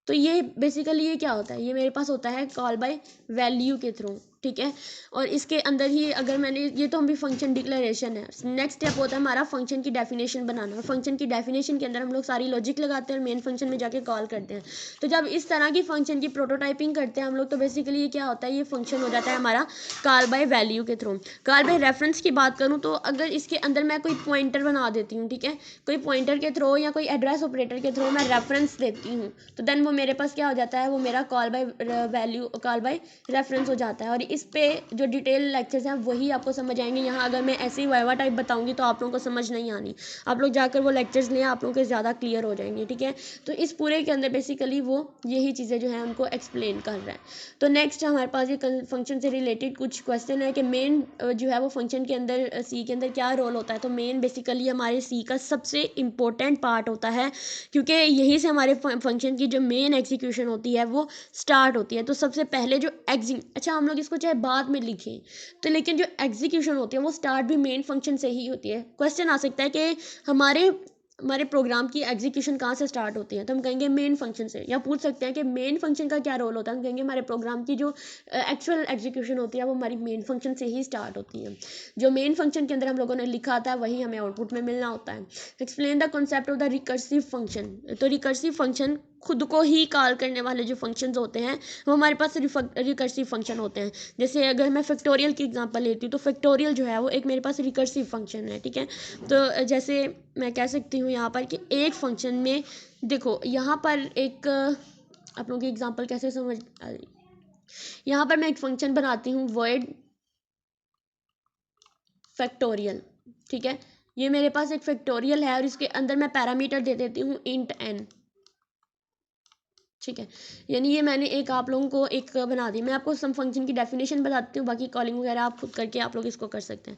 तो ये बेसिकली ये क्या होता है, ये मेरे पास होता है कॉल बाय वैल्यू के थ्रू, ठीक है। और इसके अंदर ही अगर मैंने, ये तो हम भी फंक्शन डिक्लेरेशन है। नेक्स्ट स्टेप होता है हमारा फंक्शन की डेफिनेशन बनाना। फंक्शन की डेफिनेशन के अंदर हम लोग सारी लॉजिक लगाते हैं और मेन फंक्शन में जाके कॉल करते हैं। तो जब इस तरह की फंक्शन की प्रोटोटाइपिंग करते हैं हम लोग, तो बेसिकली ये क्या होता है, ये फंक्शन हो जाता है हमारा कॉल बाय वैल्यू के थ्रू। कॉल बाय रेफरेंस की बात करूँ तो अगर इसके अंदर मैं कोई पॉइंटर बना देती हूँ, ठीक है, कोई पॉइंटर के थ्रू या कोई एड्रेस ऑपरेटर के थ्रू मैं रेफरेंस देती हूँ, तो देन वो मेरे पास क्या हो जाता है, वो मेरा call by value, call by reference हो जाता है। और इस पे जो डिटेल लेक्चर्स हैं वही आपको समझ आएंगे। यहाँ अगर मैं ऐसे ही वाइवा टाइप बताऊंगी तो आप लोगों को समझ नहीं आनी। आप लोग जाकर वो लेक्चर्स लें, आप लोगों के ज़्यादा क्लियर हो जाएंगे, ठीक है। तो इस पूरे के अंदर बेसिकली वो यही चीज़ें जो हैं उनको एक्सप्लेन कर रहा है। तो नेक्स्ट हमारे पास ये फंक्शन से रिलेटेड कुछ क्वेश्चन है कि मेन जो है वो फंक्शन के अंदर सी के अंदर क्या रोल होता है। तो मेन बेसिकली हमारे सी का सबसे इम्पोर्टेंट पार्ट होता है, क्योंकि यहीं से हमारे फंक्शन की जो मेन एग्जीक्यूशन होती है वो स्टार्ट होती है। तो सबसे पहले जो अच्छा हम लोग इसको चाहे बाद में लिखें, तो लेकिन जो एग्जीक्यूशन होती है वो स्टार्ट भी मेन फंक्शन से ही होती है। क्वेश्चन आ सकता है कि हमारे प्रोग्राम की एग्जीक्यूशन कहाँ से स्टार्ट होती है, तो हम कहेंगे मेन फंक्शन से। या पूछ सकते हैं कि मेन फंक्शन का क्या रोल होता है, हम कहेंगे हमारे प्रोग्राम की जो एक्चुअल एग्जीक्यूशन होती है वो हमारी मेन फंक्शन से ही स्टार्ट होती है। जो मेन फंक्शन के अंदर हम लोगों ने लिखा था वही हमें आउटपुट में मिलना होता है। Explain the concept of the recursive function. तो रिकर्सिव फंक्शन खुद को ही कॉल करने वाले जो फंक्शंस होते हैं वो हमारे पास रिकर्सिव फंक्शन होते हैं। जैसे अगर मैं फैक्टोरियल की एग्जांपल लेती हूँ तो फैक्टोरियल जो है वो एक मेरे पास रिकर्सिव फंक्शन है, ठीक है। तो जैसे मैं कह सकती हूँ यहाँ पर कि एक फंक्शन में देखो यहाँ पर एक आप लोगों की एग्जांपल कैसे समझ आ रही, यहाँ पर मैं एक फंक्शन बनाती हूँ वर्ड फैक्टोरियल, ठीक है। ये मेरे पास एक फैक्टोरियल है और इसके अंदर मैं पैरामीटर दे देती हूँ इंट n, ठीक है। यानी ये मैंने एक आप लोगों को एक बना दी। मैं आपको सम फंक्शन की डेफिनेशन बताती हूँ, बाकी कॉलिंग वगैरह आप खुद करके आप लोग इसको कर सकते हैं।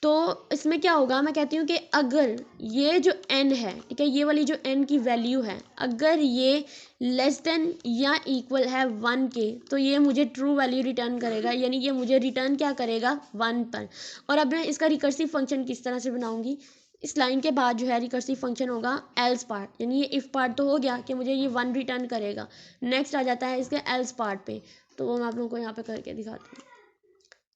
तो इसमें क्या होगा, मैं कहती हूँ कि अगर ये जो n है, ठीक है, ये वाली जो n की वैल्यू है, अगर ये लेस देन या इक्वल है 1 के, तो ये मुझे ट्रू वैल्यू रिटर्न करेगा, यानी ये मुझे रिटर्न क्या करेगा 1 पर। और अब मैं इसका रिकर्सिव फंक्शन किस तरह से बनाऊंगी, इस लाइन के बाद जो है रिकर्सिव फंक्शन होगा एल्स पार्ट, यानी ये इफ पार्ट तो हो गया कि मुझे ये 1 रिटर्न करेगा। नेक्स्ट आ जाता है इसके एल्स पार्ट पे, तो वो मैं आप लोगों को यहाँ पे करके दिखाती हूँ।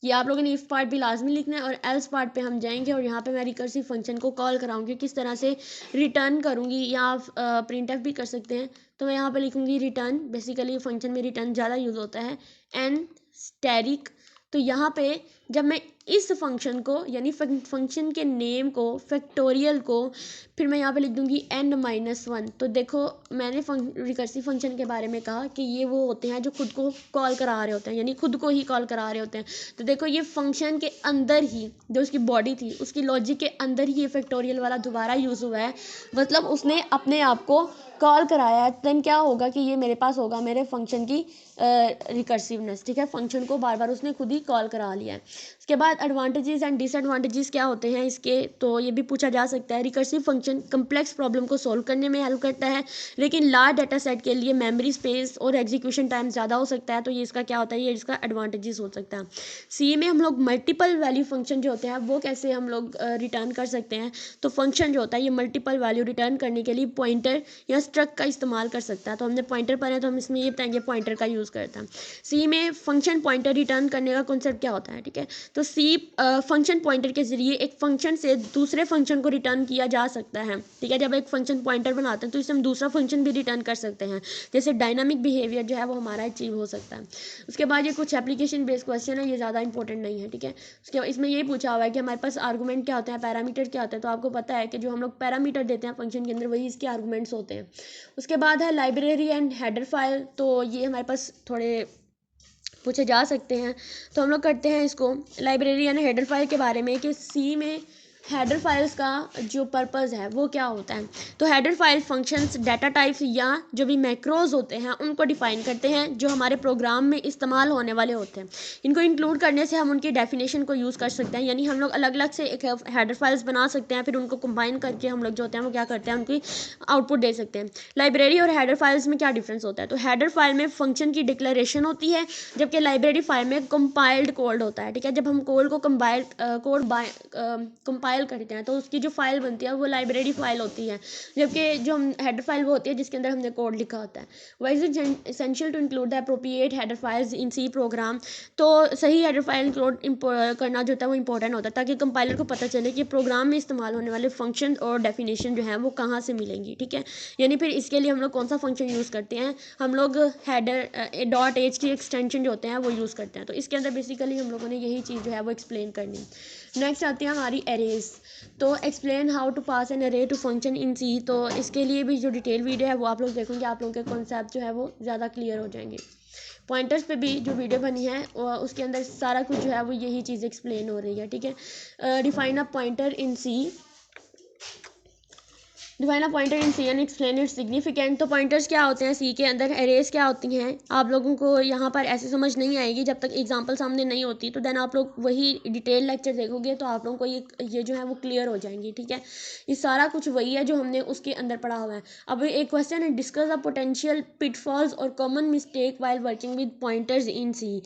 ये आप लोगों ने इफ पार्ट भी लाजमी लिखना है और एल्स पार्ट पे हम जाएंगे और यहाँ पे मैं रिकर्सिव फंक्शन को कॉल कराऊंगी, किस तरह से रिटर्न करूँगी, या आप प्रिंट एफ भी कर सकते हैं। तो मैं यहाँ पे लिखूँगी रिटर्न, बेसिकली फंक्शन में रिटर्न ज़्यादा यूज़ होता है, एन स्टैरिक। तो यहाँ पे जब मैं इस फंक्शन को यानी फंक्शन के नेम को फैक्टोरियल को फिर मैं यहाँ पे लिख दूँगी n-1। तो देखो मैंने रिकर्सिव फंक्शन के बारे में कहा कि ये वो होते हैं जो खुद को कॉल करा रहे होते हैं, यानी खुद को ही कॉल करा रहे होते हैं। तो देखो ये फंक्शन के अंदर ही जो उसकी बॉडी थी उसकी लॉजिक के अंदर ही ये फैक्टोरियल वाला दोबारा यूज़ हुआ है, मतलब उसने अपने आप को कॉल कराया है। देन क्या होगा कि ये मेरे पास होगा मेरे फंक्शन की रिकर्सिवनेस, ठीक है, फंक्शन को बार बार उसने खुद ही कॉल करा लिया है। उसके बाद एडवांटेजेस एंड डिसएडवांटेजेस क्या होते हैं इसके, तो ये भी पूछा जा सकता है। रिकर्सिव फंक्शन कम्प्लेक्स प्रॉब्लम को सॉल्व करने में हेल्प करता है, लेकिन लार्ज डाटा सेट के लिए मेमोरी स्पेस और एग्जीक्यूशन टाइम ज़्यादा हो सकता है, तो ये इसका क्या होता है, ये इसका एडवांटेजेस हो सकता है। सी में हम लोग मल्टीपल वैल्यू फंक्शन जो होते हैं वो कैसे हम लोग रिटर्न कर सकते हैं। तो फंक्शन जो होता है ये मल्टीपल वैल्यू रिटर्न करने के लिए पॉइंटर या स्ट्रक का इस्तेमाल कर सकता है। तो हमने पॉइंटर पढ़ा है तो हम इसमें ये बताएंगे पॉइंटर का यूज़ करता है। सी में फंक्शन पॉइंटर रिटर्न करने का कॉन्सेप्ट क्या होता है, ठीक है। तो सी फंक्शन पॉइंटर के जरिए एक फंक्शन से दूसरे फंक्शन को रिटर्न किया जा सकता है, ठीक है। जब एक फंक्शन पॉइंटर बनाते हैं तो इससे हम दूसरा फंक्शन भी रिटर्न कर सकते हैं, जैसे डायनामिक बिहेवियर जो है वो हमारा अचीव हो सकता है। उसके बाद ये कुछ एप्लीकेशन बेस्ड क्वेश्चन है, ये ज़्यादा इंपॉर्टेंट नहीं है, ठीक है। उसके बाद इसमें ये पूछा हुआ है कि हमारे पास आर्गूमेंट क्या होता है, पैरामीटर क्या होता है। तो आपको पता है कि जो हम लोग पैरामीटर देते हैं फंक्शन के अंदर वही इसके आर्गूमेंट्स होते हैं। उसके बाद है लाइब्रेरी एंड हेडर फाइल, तो ये हमारे पास थोड़े पूछे जा सकते हैं। तो हम लोग करते हैं इसको लाइब्रेरी एंड हेडर फाइल के बारे में कि सी में हेडर फाइल्स का जो पर्पस है वो क्या होता है। तो header file functions data types या जो भी मैक्रोज होते हैं उनको डिफाइन करते हैं जो हमारे प्रोग्राम में इस्तेमाल होने वाले होते हैं। इनको इंक्लूड करने से हम उनकी डेफिनेशन को यूज़ कर सकते हैं, यानी हम लोग अलग अलग से एक हेडर फाइल्स बना सकते हैं, फिर उनको कंबाइन करके हम लोग जो होते हैं वो क्या करते हैं उनकी आउटपुट दे सकते हैं। लाइब्रेरी और हेडर फाइल्स में क्या डिफरेंस होता है, तो हेडर फाइल में फंक्शन की डिक्लेरेशन होती है, जबकि लाइब्रेरी फाइल में कंपाइल्ड कोड होता है, ठीक है। जब हम कोड को कंपाइल करते हैं तो उसकी जो फाइल बनती है वो लाइब्रेरी फाइल होती है, जबकि जो हम हेडर फाइल वो होती है जिसके अंदर हमने कोड लिखा होता है। Why's it essential to include the appropriate header files in C program, तो सही हेडर फाइल इंक्लूड करना जो होता है वो इंपॉर्टेंट होता है ताकि कंपाइलर को पता चले कि प्रोग्राम में इस्तेमाल होने वाले फंक्शन और डेफिनेशन जो है वो कहाँ से मिलेंगी, ठीक है। यानी फिर इसके लिए हम लोग कौन सा फंक्शन यूज़ करते हैं, हम लोग हेडर डॉट एच की एक्सटेंशन जो होते हैं वो यूज़ करते हैं। तो इसके अंदर बेसिकली हम लोगों ने यही चीज़ जो है वो एक्सप्लेन करनी। नेक्स्ट आती है हमारी एरेज, तो explain how to pass an array to function in C. तो इसके लिए भी जो डिटेल वीडियो है वो आप लोग देखेंगे, आप लोगों के कॉन्सेप्ट जो है वो ज़्यादा क्लियर हो जाएंगे। पॉइंटर्स पे भी जो वीडियो बनी है उसके अंदर सारा कुछ जो है वो यही चीज़ एक्सप्लेन हो रही है, ठीक है। Define a pointer in C, define a pointer in C and explain its significant. तो पॉइंटर्स क्या होते हैं सी के अंदर, एरेज क्या होती हैं, आप लोगों को यहाँ पर ऐसे समझ नहीं आएगी जब तक एग्जांपल सामने नहीं होती। तो देन आप लोग वही डिटेल लेक्चर देखोगे तो आप लोगों को ये जो है वो क्लियर हो जाएंगी, ठीक है। ये सारा कुछ वही है जो हमने उसके अंदर पढ़ा हुआ है। अब एक क्वेश्चन है, डिस्कस द पोटेंशियल पिटफॉल्स और common mistake while working with pointers in C.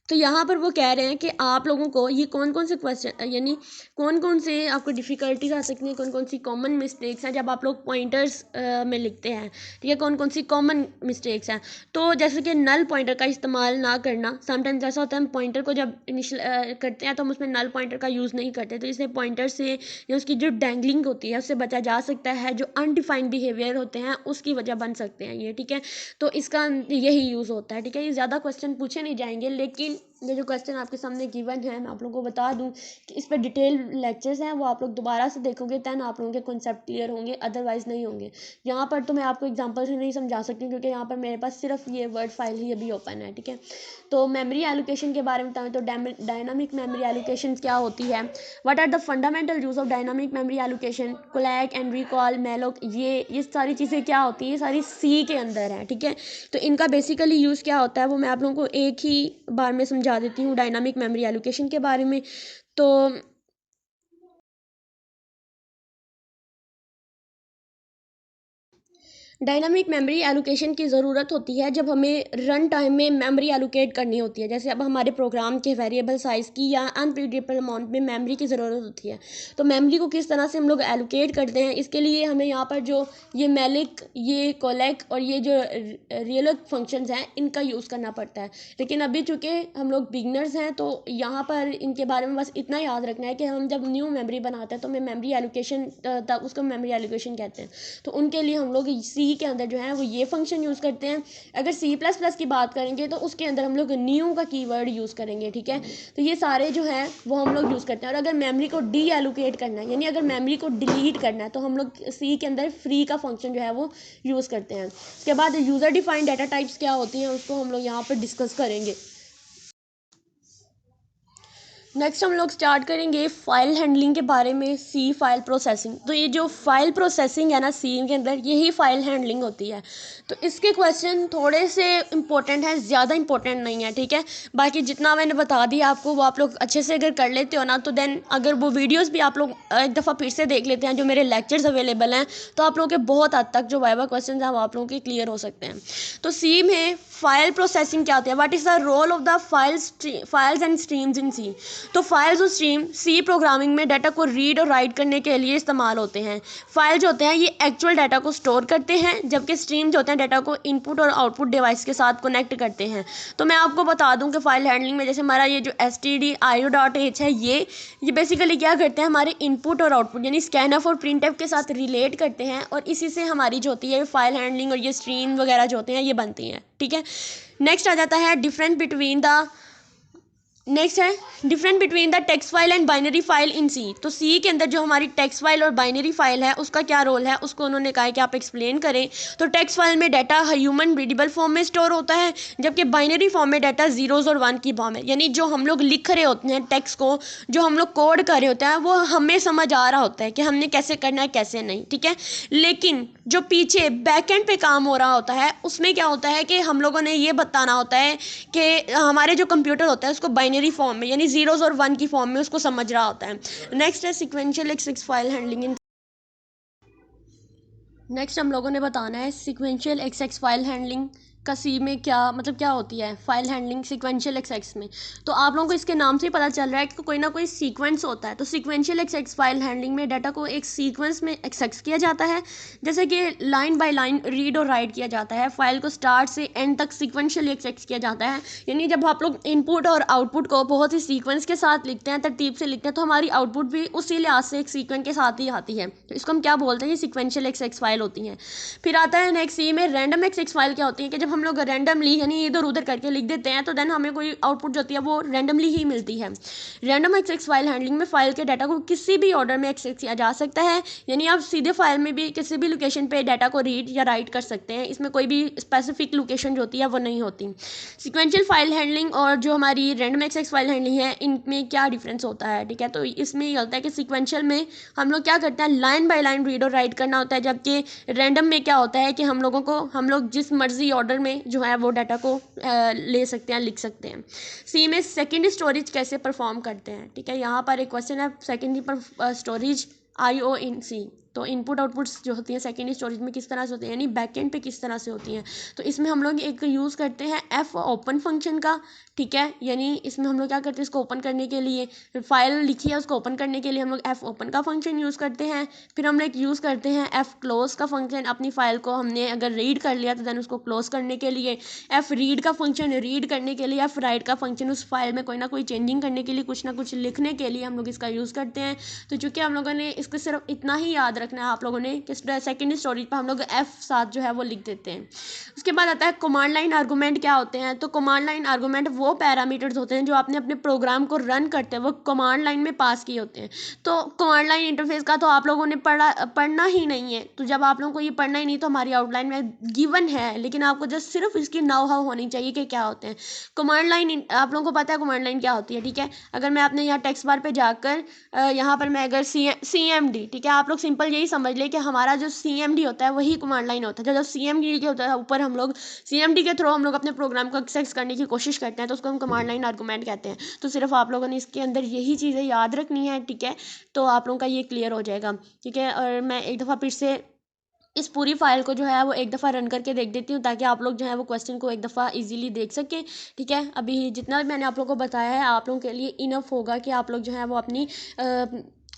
तो यहाँ पर वो कह रहे हैं कि आप लोगों को ये कौन कौन से क्वेश्चन यानी कौन कौन से आपको डिफ़िकल्टीज आ सकती हैं, कौन कौन सी कॉमन मिस्टेक्स हैं जब आप लोग पॉइंटर्स में लिखते हैं, ठीक है, कौन कौन सी कॉमन मिस्टेक्स हैं। तो जैसे कि नल पॉइंटर का इस्तेमाल ना करना, समटाइम्स ऐसा होता है हम पॉइंटर को जब इनिशियल करते हैं तो हम उसमें नल पॉइंटर का यूज़ नहीं करते, तो इसलिए पॉइंटर से या उसकी जो डैंगलिंग होती है उससे बचा जा सकता है। जो अनडिफाइंड बिहेवियर होते हैं उसकी वजह बन सकते हैं ये, ठीक है, तो इसका यही यूज़ होता है, ठीक है। ये ज़्यादा क्वेश्चन पूछे नहीं जाएंगे, लेकिन ये जो क्वेश्चन आपके सामने गिवन है मैं आप लोगों को बता दूं कि इस पर डिटेल लेक्चर्स हैं, वो आप लोग दोबारा से देखोगे तब आप लोगों के कॉन्सेप्ट क्लियर होंगे, अदरवाइज़ नहीं होंगे। यहाँ पर तो मैं आपको एग्जांपल से नहीं समझा सकती क्योंकि यहाँ पर मेरे पास सिर्फ ये वर्ड फाइल ही अभी ओपन है, ठीक है। तो मेमोरी एलोकेशन के बारे में बताएं तो डायनामिक मेमोरी एलोकेशन क्या होती है, what are the fundamental use of dynamic memory allocation, calloc and realloc, malloc, ये सारी चीज़ें क्या होती हैं, ये सारी सी के अंदर है, ठीक है। तो इनका बेसिकली यूज़ क्या होता है वो मैं आप लोगों को एक ही बार में समझा देती हूँ डायनामिक मेमोरी एलोकेशन के बारे में। तो डायनामिक मेमोरी एलोकेशन की ज़रूरत होती है जब हमें रन टाइम में मेमोरी एलोकेट करनी होती है, जैसे अब हमारे प्रोग्राम के वेरिएबल साइज़ की या अनप्रिडिक्टेबल अमाउंट में मेमोरी की ज़रूरत होती है। तो मेमोरी को किस तरह से हम लोग एलोकेट करते हैं, इसके लिए हमें यहाँ पर जो ये मेलिक, ये कोलैक और ये जो रियलक फंक्शंस हैं इनका यूज़ करना पड़ता है। लेकिन अभी चूँकि हम लोग बिगनर्स हैं तो यहाँ पर इनके बारे में बस इतना याद रखना है कि हम जब न्यू मेमोरी बनाते हैं तो हमें मेमोरी एलोकेशन तब उसको मेमोरी एलोकेशन कहते हैं। तो उनके लिए हम लोग सी के अंदर जो है वो ये फंक्शन यूज़ करते हैं। अगर C++ की बात करेंगे तो उसके अंदर हम लोग न्यू का कीवर्ड यूज़ करेंगे, ठीक है। तो ये सारे जो हैं वो हम लोग यूज़ करते हैं। और अगर मेमोरी को डी एलोकेट करना है यानी अगर मेमोरी को डिलीट करना है तो हम लोग सी के अंदर फ्री का फंक्शन जो है वो यूज़ करते हैं। उसके बाद यूज़र डिफाइंड डाटा टाइप्स क्या होती हैं उसको हम लोग यहाँ पर डिस्कस करेंगे। नेक्स्ट हम लोग स्टार्ट करेंगे फाइल हैंडलिंग के बारे में, सी फाइल प्रोसेसिंग। तो ये जो फाइल प्रोसेसिंग है ना सी के अंदर, यही फाइल हैंडलिंग होती है। तो इसके क्वेश्चन थोड़े से इंपॉर्टेंट हैं, ज़्यादा इंपॉर्टेंट नहीं है, ठीक है। बाकी जितना मैंने बता दिया आपको वो आप लोग अच्छे से अगर कर लेते हो ना तो देन अगर वो वीडियोज़ भी आप लोग एक दफ़ा फिर से देख लेते हैं जो मेरे लेक्चर्स अवेलेबल हैं तो आप लोगों के बहुत हद तक जो वाइवा क्वेश्चन हैं वो आप लोगों के क्लियर हो सकते हैं। तो सी में फाइल प्रोसेसिंग क्या होती है, what is the role of the files and streams in C. तो फाइल्स और स्ट्रीम सी प्रोग्रामिंग में डाटा को रीड और राइट करने के लिए इस्तेमाल होते हैं। फाइल जो होते हैं ये एक्चुअल डाटा को स्टोर करते हैं, जबकि स्ट्रीम जो होते हैं डाटा को इनपुट और आउटपुट डिवाइस के साथ कनेक्ट करते हैं। तो मैं आपको बता दूं कि फाइल हैंडलिंग में जैसे हमारा ये जो stdio.h है ये बेसिकली क्या करते हैं, हमारे इनपुट और आउटपुट यानी स्कैनफ और प्रिंटफ के साथ रिलेट करते हैं और इसी से हमारी जो होती है फाइल हैंडलिंग और ये स्ट्रीम वगैरह जो होते हैं ये बनती हैं, ठीक है। नेक्स्ट आ जाता है difference between the text file and binary file in C. तो सी के अंदर जो हमारी टेक्स्ट फाइल और बाइनरी फाइल है उसका क्या रोल है उसको उन्होंने कहा है कि आप एक्सप्लेन करें। तो टेक्स्ट फाइल में डाटा ह्यूमन रीडेबल फॉर्म में स्टोर होता है, जबकि बाइनरी फॉर्म में डाटा जीरोज़ और वन की फॉर्म है, यानी जो हम लोग लिख रहे होते हैं टेक्स्ट को, जो हम लोग कोड कर रहे होते हैं वो हमें समझ आ रहा होता है कि हमने कैसे करना है कैसे नहीं, ठीक है। लेकिन जो पीछे बैक एंड पे काम हो रहा होता है उसमें क्या होता है कि हम लोगों ने ये बताना होता है कि हमारे जो कंप्यूटर होता है उसको बाइनरी फॉर्म में यानी जीरोज़ और वन की फॉर्म में उसको समझ रहा होता है। नेक्स्ट है sequential access file handling. Next हम लोगों ने बताना है सिक्वेंशियल एक्सेस फाइल हैंडलिंग का सी में क्या मतलब क्या होती है फाइल हैंडलिंग सिक्वेंशियल एक्सेस में। तो आप लोगों को इसके नाम से ही पता चल रहा है कि कोई ना कोई सीक्वेंस होता है। तो सिक्वेंशियल एक्सेस फाइल हैंडलिंग में डाटा को एक सीक्वेंस में एक्सेस किया जाता है, जैसे कि लाइन बाय लाइन रीड और राइट किया जाता है। फाइल को स्टार्ट से एंड तक सिक्वेंशियली एक्सेस किया जाता है, यानी जब आप लोग इनपुट और आउटपुट को बहुत ही सीक्वेंस के साथ लिखते हैं, तरतीब से लिखते हैं, तो हमारी आउटपुट भी उसी लिहाज से एक सीक्वेंस के साथ ही आती है। तो इसको हम क्या बोलते हैं, ये सिक्वेंशियल एक्सेस फाइल होती हैं। फिर आता है नेक्स्ट सी में रैंडम एक्सेस फाइल क्या होती है कि जब हम लोग रैंडमली यानी इधर उधर करके लिख देते हैं तो देन हमें कोई आउटपुट जो होती है वो रैंडमली ही मिलती है। रैंडम एक्सेस फाइल हैंडलिंग में फाइल के डाटा को किसी भी ऑर्डर में एक्सेस किया जा सकता है, यानी आप सीधे फाइल में भी किसी भी लोकेशन पे डाटा को रीड या राइट कर सकते हैं, इसमें कोई भी स्पेसिफिक लोकेशन जो होती है वो नहीं होती। सिक्वेंशियल फाइल हैंडलिंग और जो हमारी रैंडम एक्सेस फाइल हैंडलिंग है इनमें क्या डिफरेंस होता है, ठीक है। तो इसमें ये होता है कि सिक्वेंशियल में हम लोग क्या करते हैं लाइन बाय लाइन रीड और राइट करना होता है, जबकि रैंडम में क्या होता है कि हम लोग जिस मर्जी ऑर्डर में जो है वो डाटा को ले सकते हैं लिख सकते हैं। सी में सेकेंडरी स्टोरेज कैसे परफॉर्म करते हैं, ठीक है। यहाँ पर एक क्वेश्चन है सेकेंडरी स्टोरेज IO इन सी। तो इनपुट आउटपुट्स जो होती हैं सेकेंडरी स्टोरेज में किस तरह से होती हैं, यानी बैकएंड पे किस तरह से होती हैं। तो इसमें हम लोग एक यूज़ करते हैं एफ ओपन फंक्शन का, ठीक है, यानी इसमें हम लोग क्या करते हैं, इसको ओपन करने के लिए, फाइल लिखी है उसको ओपन करने के लिए हम लोग एफ ओपन का फंक्शन यूज़ करते हैं। फिर हम लोग यूज़ करते हैं एफ क्लोज का फंक्शन, अपनी फाइल को हमने अगर रीड कर लिया तो देन उसको क्लोज करने के लिए। एफ रीड का फंक्शन रीड करने के लिए। एफ राइट का फंक्शन उस फाइल में कोई ना कोई चेंजिंग करने के लिए, कुछ ना कुछ लिखने के लिए हम लोग इसका यूज़ करते हैं। तो चूँकि हम लोगों ने इसको सिर्फ इतना ही याद रखना है आप लोगों ने कि सेकेंडरी स्टोरेज पर हम लोग एफ साथ जो है वो लिख देते हैं। उसके बाद आता है कमांड लाइन आर्गूमेंट क्या होते हैं। तो कमांड लाइन आर्गूमेंट वो पैरामीटर्स होते हैं जो आपने अपने प्रोग्राम को रन करते हैं वो कमांड लाइन में पास किए होते हैं। तो कमांड लाइन इंटरफेस का तो आप लोगों ने पढ़ना ही नहीं है। तो जब आप लोगों को ये पढ़ना ही नहीं तो हमारी आउटलाइन में गिवन है, लेकिन आपको जस्ट सिर्फ इसकी नाउ हाउ होनी चाहिए कि क्या होते हैं कमांड लाइन। आप लोगों को पता है कमांड लाइन क्या होती है, ठीक है। अगर मैं अपने यहाँ टेक्स्ट बार पे जाकर यहाँ पर मैं अगर CMD, ठीक है, आप लोग सिंपल यही समझ ले कि हमारा जो CMD होता है वही कमांड लाइन होता है। जब CMD के होता है ऊपर हम लोग CMD के थ्रू हम लोग अपने प्रोग्राम को एक्सेस करने की कोशिश करते हैं तो उसको हम कमांड लाइन आर्गूमेंट कहते हैं। तो सिर्फ आप लोगों ने इसके अंदर यही चीज़ें याद रखनी है, ठीक है, तो आप लोगों का ये क्लियर हो जाएगा, ठीक है। और मैं एक दफ़ा फिर से इस पूरी फाइल को जो है वो एक दफ़ा रन करके देख देती हूँ ताकि आप लोग जो है वो क्वेश्चन को एक दफ़ा इजीली देख सकें, ठीक है। अभी जितना भी मैंने आप लोगों को बताया है आप लोगों के लिए इनफ होगा कि आप लोग जो है वो अपनी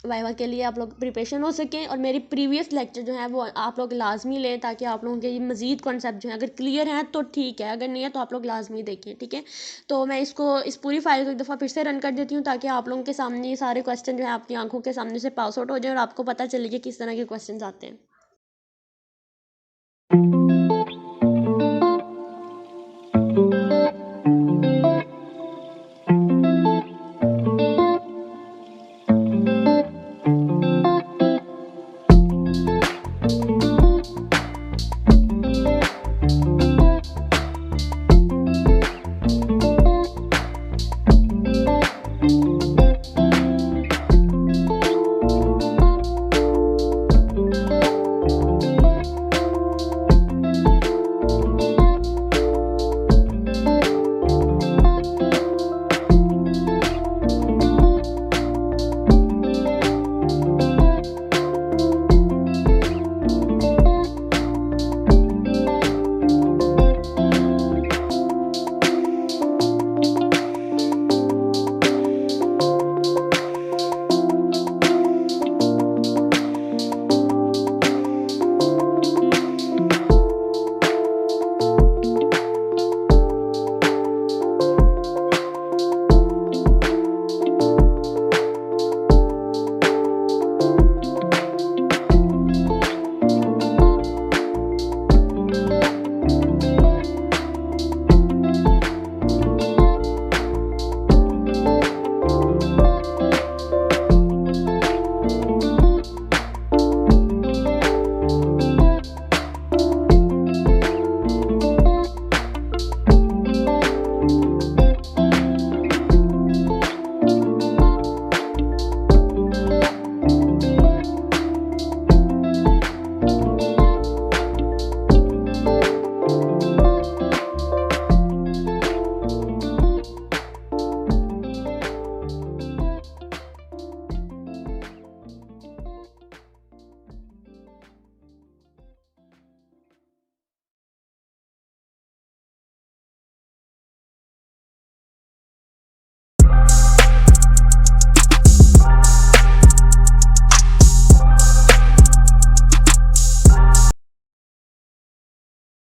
वाइवा के लिए आप लोग प्रिपरेशन हो सकें। और मेरी प्रीवियस लेक्चर जो है वो आप लोग लाजमी लें ताकि आप लोगों के ये मज़ीद कॉन्सेप्ट जो है अगर क्लियर हैं तो ठीक है, अगर नहीं है तो आप लोग लाजमी देखें, ठीक है। तो मैं इस पूरी फाइल को एक दफ़ा फिर से रन कर देती हूँ ताकि आप लोगों के सामने ये सारे क्वेश्चन जो है आपकी आंखों के सामने से पास आउट हो जाए और आपको पता चले कि किस तरह के क्वेश्चन आते हैं।